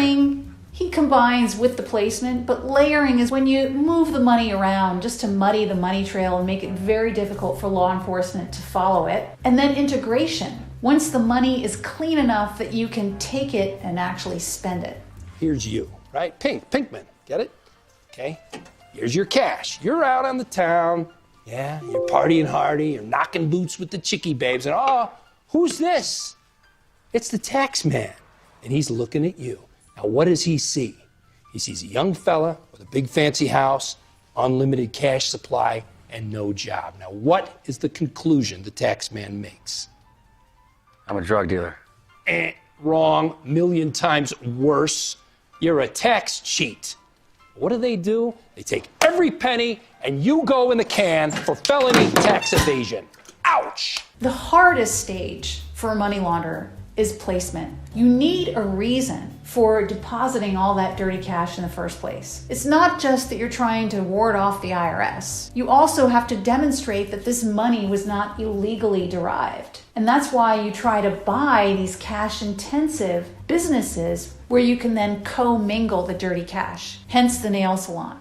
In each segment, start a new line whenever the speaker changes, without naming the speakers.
layering, he combines with the placement, but layering is when you move the money around just to muddy the money trail and make it very difficult for law enforcement to follow it. And then integration, once the money is clean enough that you can take it and actually spend it.
Here's you, right? Pinkman, get it? Okay, here's your cash. You're out on the town, yeah, you're partying hardy, you're knocking boots with the chickie babes, and oh, who's this? It's the tax man, and he's looking at you. Now, what does he see? He sees a young fella with a big fancy house, unlimited cash supply, and no job. Now, what is the conclusion the tax man makes?
I'm a drug dealer.
Wrong, million times worse. You're a tax cheat. What do? They take every penny and you go in the can for felony tax evasion. Ouch!
The hardest stage for a money launderer is placement. You need a reason for depositing all that dirty cash in the first place. It's not just that you're trying to ward off the IRS. You also have to demonstrate that this money was not illegally derived. And that's why you try to buy these cash-intensive businesses where you can then co-mingle the dirty cash, hence the nail salon.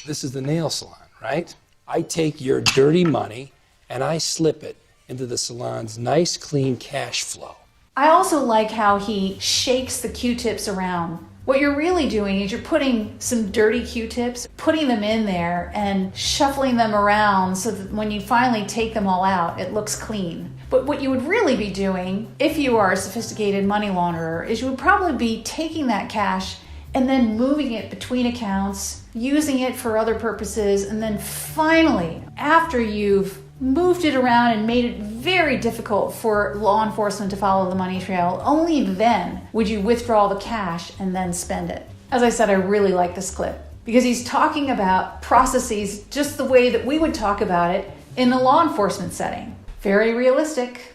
This is the nail salon, right? I take your dirty money and I slip it into the salon's nice, clean cash flow.
I also like how he shakes the Q-tips around. What you're really doing is you're putting some dirty Q-tips, putting them in there and shuffling them around so that when you finally take them all out, it looks clean. But what you would really be doing, if you are a sophisticated money launderer, is you would probably be taking that cash and then moving it between accounts, using it for other purposes, and then finally, after you've moved it around and made it very difficult for law enforcement to follow the money trail, only then would you withdraw the cash and then spend it. As I said, I really like this clip because he's talking about processes just the way that we would talk about it in a law enforcement setting. Very realistic.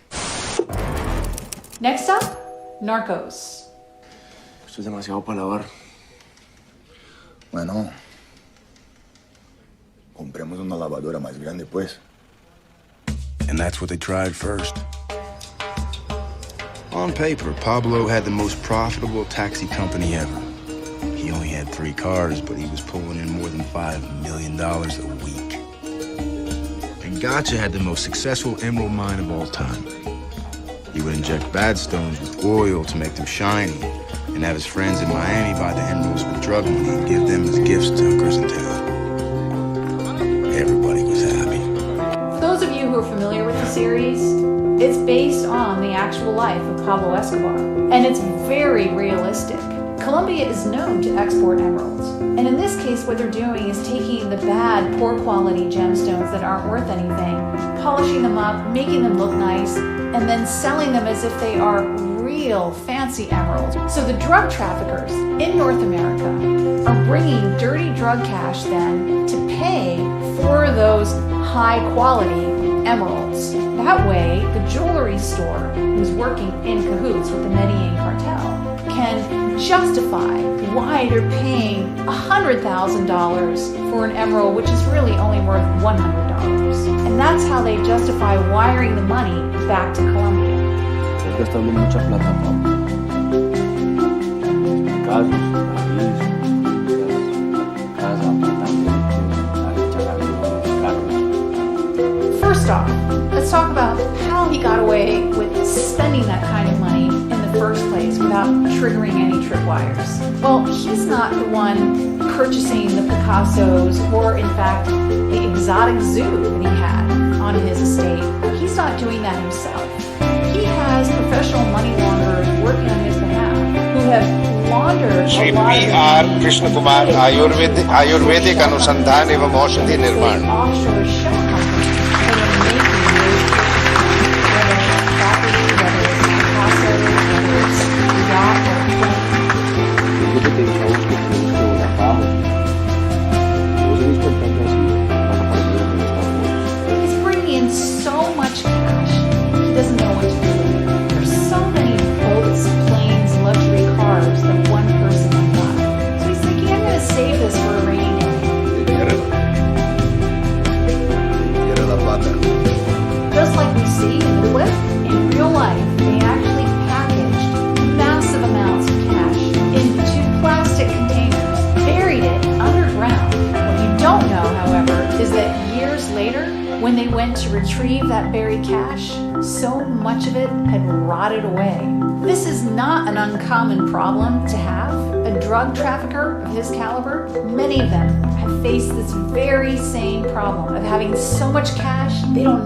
Next up, Narcos.
Esto es demasiado para lavar.
Bueno, compremos una lavadora más grande, pues.
And that's what they tried first. On paper, Pablo had the most profitable taxi company ever. He only had 3 cars, but he was pulling in more than $5 million a week. And Gotcha had the most successful emerald mine of all time. He would inject bad stones with oil to make them shiny, and have his friends in Miami buy the emeralds with drug money and give them as gifts to hookers in town. Everybody was happy.
For those of you who are familiar with the series, it's based on the actual life of Pablo Escobar, and it's very realistic. Colombia is known to export emeralds, and in this case what they're doing is taking the bad, poor quality gemstones that aren't worth anything, polishing them up, making them look nice, and then selling them as if they are real fancy emeralds. So the drug traffickers in North America are bringing dirty drug cash then to pay for those high quality emeralds. That way, the jewelry store, who's working in cahoots with the Medellin cartel, can justify why they're paying $100,000 for an emerald, which is really only worth $100. And that's how they justify wiring the money back to Colombia.
Estás gastando mucha plata, Pablo. Casos, casa, apartamento,
First off, let's talk about how he got away with spending that kind of money in the first place without triggering any tripwires. Well, he's not the one purchasing the Picassos or, in fact, the exotic zoo that he had on his estate. He's not doing that himself. He has professional money launderers working on his behalf who have laundered
Shri
a lot of
P.R. Krishna Kumar Ayurvedic अनुसंधान एवं औषधि निर्माण
offshore shell companies that are making those whether it's property, whether it's Picasso, whether it's yacht or plane.
yo te pensamos que tenemos que volar bajo. Vos venís con tanto así, van a aparecer en Estados Unidos.
He's bringing in so much cash, he doesn't know what to do with it. There's so many boats, planes, luxury cars that one person can buy. So he's thinking, I'm going to save this for a rainy day. later, when they went to retrieve that buried cash, so much of it had rotted away. This is not an uncommon problem to have. A drug trafficker of his caliber, many of them have faced this very same problem of having so much cash they don't